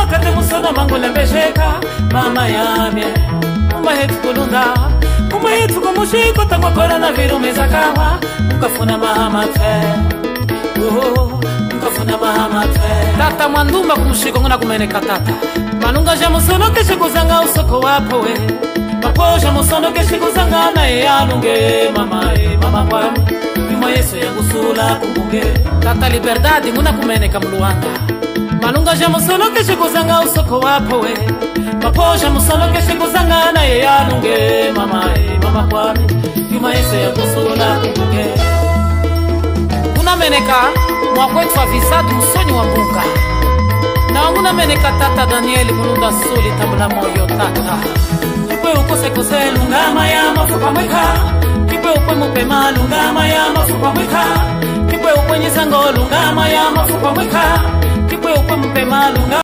makate musona mangole mbesheka mama yame umba hetu kulunda umba hetu kumushiko tangwa coronavirus mezakawa mukafuna mahamate mukafuna mahamate tata mwandumba kumushiko ngona kumeneka tata malunga ja musono keshe kuzanga usoko wapo we maposha musono keshe kuzanga na yalunge mama kwami Yuma Yesu yangu sula kumbunge Tata liberdadi nguna kumeneka mluanga Malunga ja musono keshe kuzanga usoko wapo we Maposha musono keshe kuzanga na yalunge mama kwami Yuma Yesu yangu sula kumbunge Kuna meneka mwakwetu wa visadu musonyi wa mbuka Na wanguna meneka tata Danieli mulunda suli tambula moyo tata Kwe ukose kose lungama ya mafupa mweka Kipwe ukwe mupema lungama ya mafupa mweka Kipwe ukwe nyisango lungama ya mafupa mweka Kipwe ukwe mupema lungama